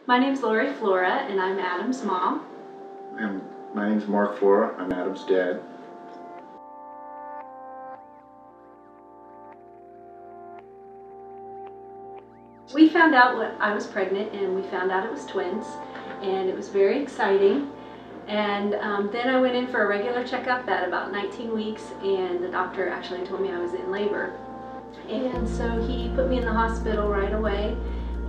My name's Flora, and I'm Adam's mom. And my name's Flora. I'm Adam's dad. We found out I was pregnant, and we found out it was twins, and it was very exciting. And then I went in for a regular checkup at about 19 weeks, and the doctor actually told me I was in labor. And so he put me in the hospital right away,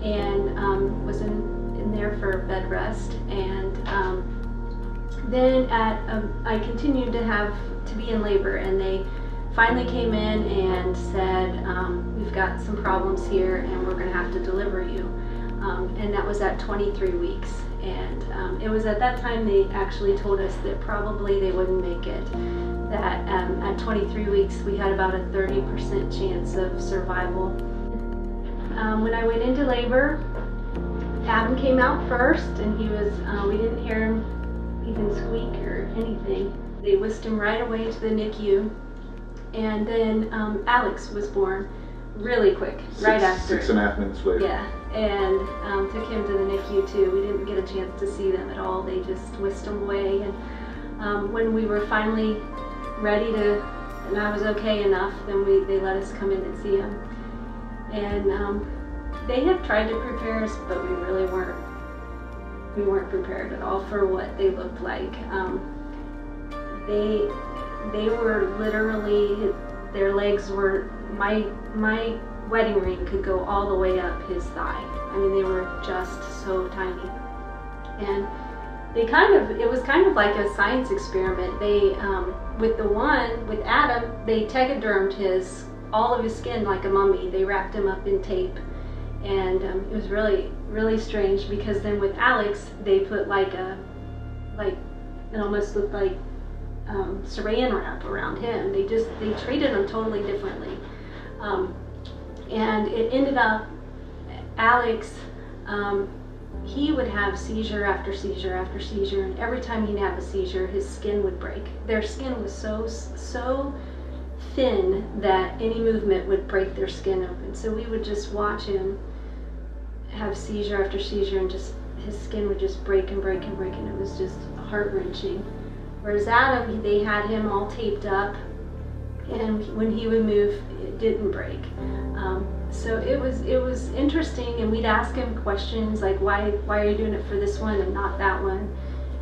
and was in there for bed rest. And then I continued to be in labor, and they finally came in and said, we've got some problems here and we're going to have to deliver you. And that was at 23 weeks. And it was at that time they actually told us that probably they wouldn't make it. That at 23 weeks we had about a 30% chance of survival. When I went into labor, Adam came out first, and he was, we didn't hear him even squeak or anything. They whisked him right away to the NICU. And then Alex was born really quick, right after. 6.5 minutes later. Yeah, and took him to the NICU too. We didn't get a chance to see them at all. They just whisked him away. And when we were finally ready to, and I was okay enough, then they let us come in and see him. And they had tried to prepare us, but we really weren't. We weren't prepared at all for what they looked like. They were literally, their legs were, my wedding ring could go all the way up his thigh. I mean, they were just so tiny. And it was kind of like a science experiment. They, with Adam, they tegadermed all of his skin like a mummy. They wrapped him up in tape. And it was really, really strange, because then with Alex, they put it almost looked like saran wrap around him. They treated him totally differently. And it ended up, Alex, he would have seizure after seizure after seizure, and every time he'd have a seizure, his skin would break. Their skin was so thin that any movement would break their skin open. So we would just watch him have seizure after seizure, and just his skin would just break and break and break, and it was just heart-wrenching. Whereas Adam, they had him all taped up, and when he would move, it didn't break. So it was interesting, and we'd ask him questions like, why are you doing it for this one and not that one?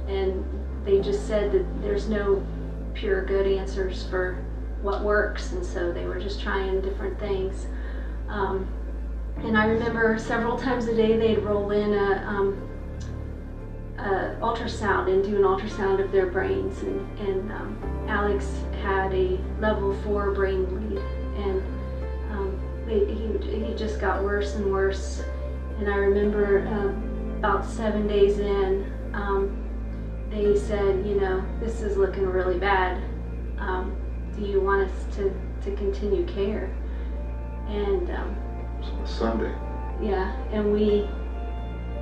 And they just said that there's no pure good answers for what works, and so they were just trying different things. And I remember several times a day they'd roll in a ultrasound and do an ultrasound of their brains, and Alex had a level 4 brain bleed, and he just got worse and worse. And I remember about 7 days in, they said, this is looking really bad. Do you want us to continue care? And Sunday. Yeah, and we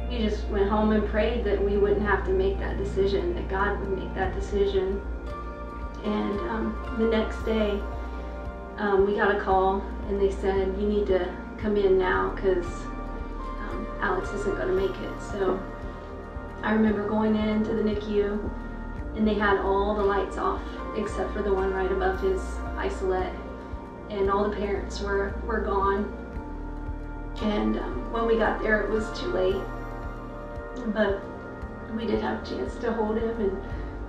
just went home and prayed that we wouldn't have to make that decision, that God would make that decision. And the next day, we got a call, and they said, you need to come in now, because Alex isn't going to make it. So I remember going into the NICU, and they had all the lights off except for the one right above his isolette, and all the parents were gone. And when we got there, it was too late, but we did have a chance to hold him and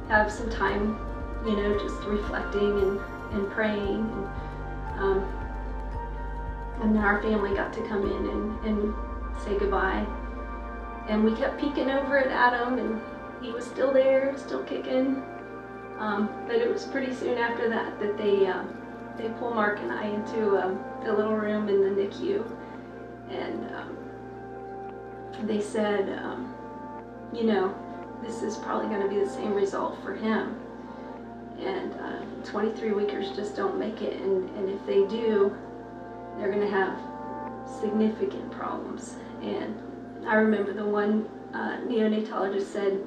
have some time, just reflecting and praying. And then our family got to come in and say goodbye. And we kept peeking over at Adam, and he was still there, still kicking. But it was pretty soon after that they pulled Mark and I into the little room in the NICU. And they said, this is probably going to be the same result for him. And 23 weekers just don't make it. And if they do, they're going to have significant problems. And I remember the one neonatologist said,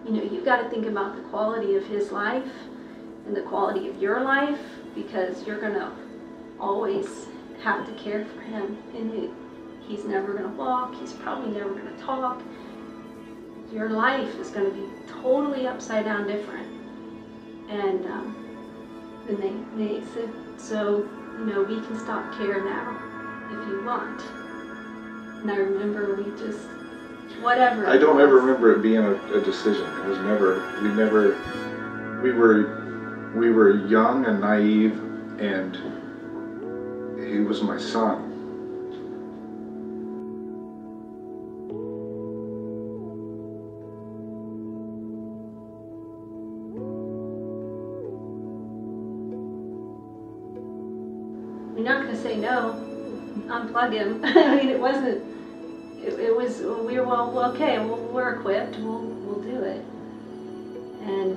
you've got to think about the quality of his life and the quality of your life, because you're going to always have to care for him. And he's never going to walk, he's probably never going to talk. Your life is going to be totally upside down different. And then they said, so, you know, we can stop care now if you want. And I remember we just, whatever. I don't ever remember it being a decision. It was never, we were young and naive, and he was my son. You're not going to say no, unplug him. I mean, it wasn't, it was, we were, well, okay, we're equipped, we'll do it. And,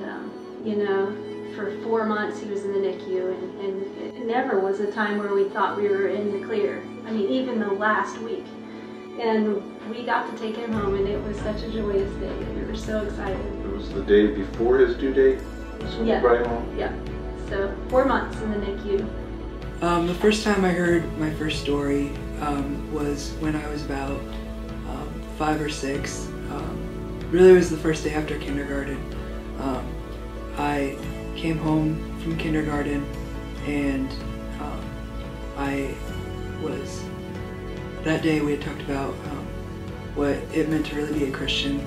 you know, for 4 months he was in the NICU, and it never was a time where we thought we were in the clear. I mean, even the last week. And we got to take him home, and it was such a joyous day. We were so excited. It was the day before his due date? That's when you brought him home? Yeah. So 4 months in the NICU. The first time I heard my first story was when I was about 5 or 6. Really, it was the first day after kindergarten. I came home from kindergarten, and that day we had talked about what it meant to really be a Christian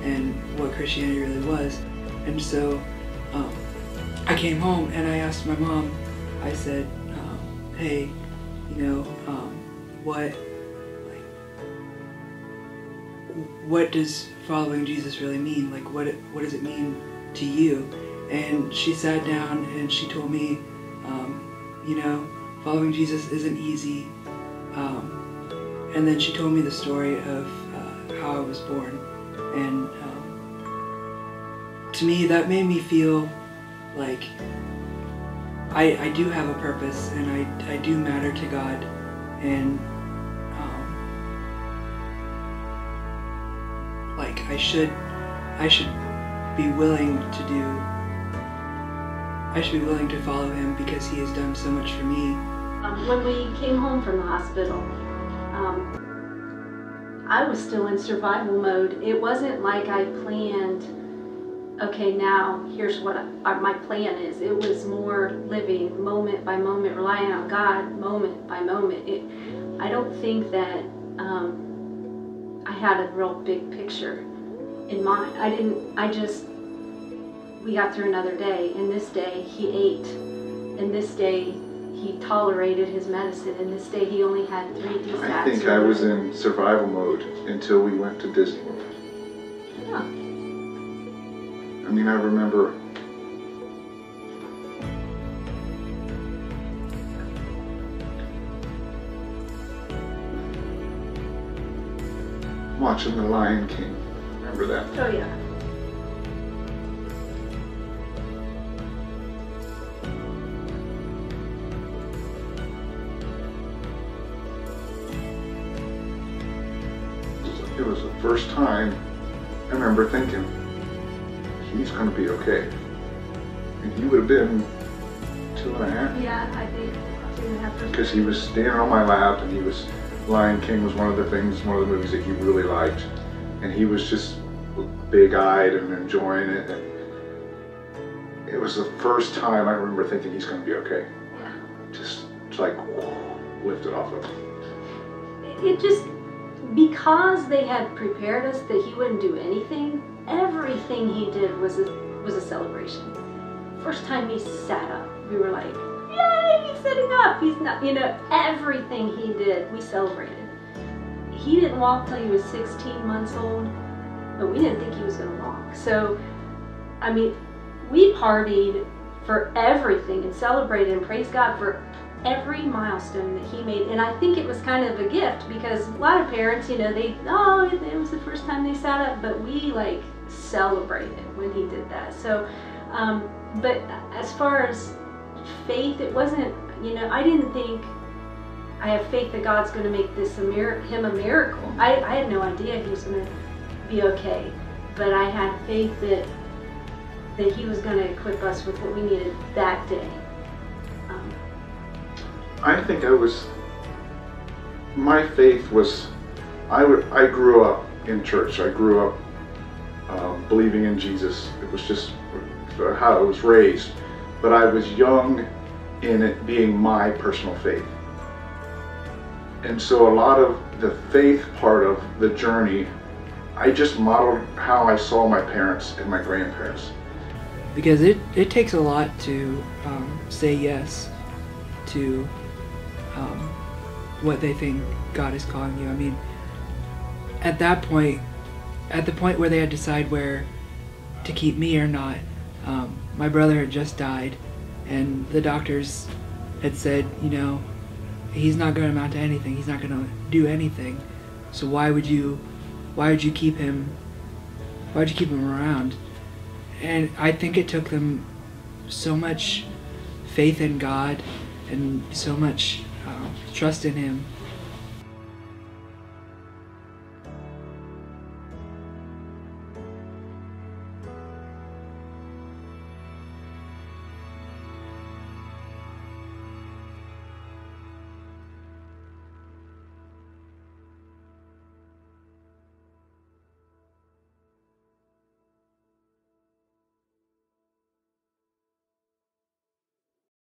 and what Christianity really was. And so I came home and I asked my mom, I said, hey, you know, what does following Jesus really mean? Like, what does it mean to you? And she sat down and she told me, you know, following Jesus isn't easy. And then she told me the story of how I was born. And to me, that made me feel like I do have a purpose, and I do matter to God, and like I should be willing to follow him because he has done so much for me. When we came home from the hospital, I was still in survival mode. It wasn't like I planned, okay, now here's what my plan is. It was more living moment by moment, relying on God moment by moment. I don't think that I had a real big picture in mind. We got through another day, and this day he ate, and this day he tolerated his medicine, and this day he only had 3 DSATs. I think I was in survival mode until we went to Disney World. Yeah. I mean, I remember watching The Lion King. Remember that? Oh yeah. It was the first time I remember thinking, he's going to be okay. And he would have been 2.5. Yeah, I think 2.5. Because he was standing on my lap, and he was, Lion King was one of the movies that he really liked. And he was just big-eyed and enjoying it. And it was the first time I remember thinking he's going to be okay. Yeah. Just like lifted off of him. It just, because they had prepared us that he wouldn't do anything, everything he did was a celebration. First time he sat up, we were like, yay, he's sitting up. He's not, you know, everything he did, we celebrated. He didn't walk till he was 16 months old, but we didn't think he was going to walk. So, I mean, we partied for everything and celebrated and praised God for every milestone that he made. And I think it was kind of a gift, because a lot of parents, you know, it was the first time they sat up, but we like celebrated when he did that. So, but as far as faith, it wasn't, you know, I didn't think, I have faith that God's going to make this him a miracle. I had no idea he was going to be okay, but I had faith that he was going to equip us with what we needed that day. I think my faith was I grew up in church. I grew up believing in Jesus. It was just how I was raised. But I was young in it being my personal faith. And so a lot of the faith part of the journey, I just modeled how I saw my parents and my grandparents. Because it takes a lot to say yes to what they think God is calling you. I mean, at that point, at the point where they had to decide where to keep me or not, my brother had just died, and the doctors had said, you know, he's not going to amount to anything. He's not going to do anything. So why would you keep him? Why would you keep him around? And I think it took them so much faith in God and so much trust in Him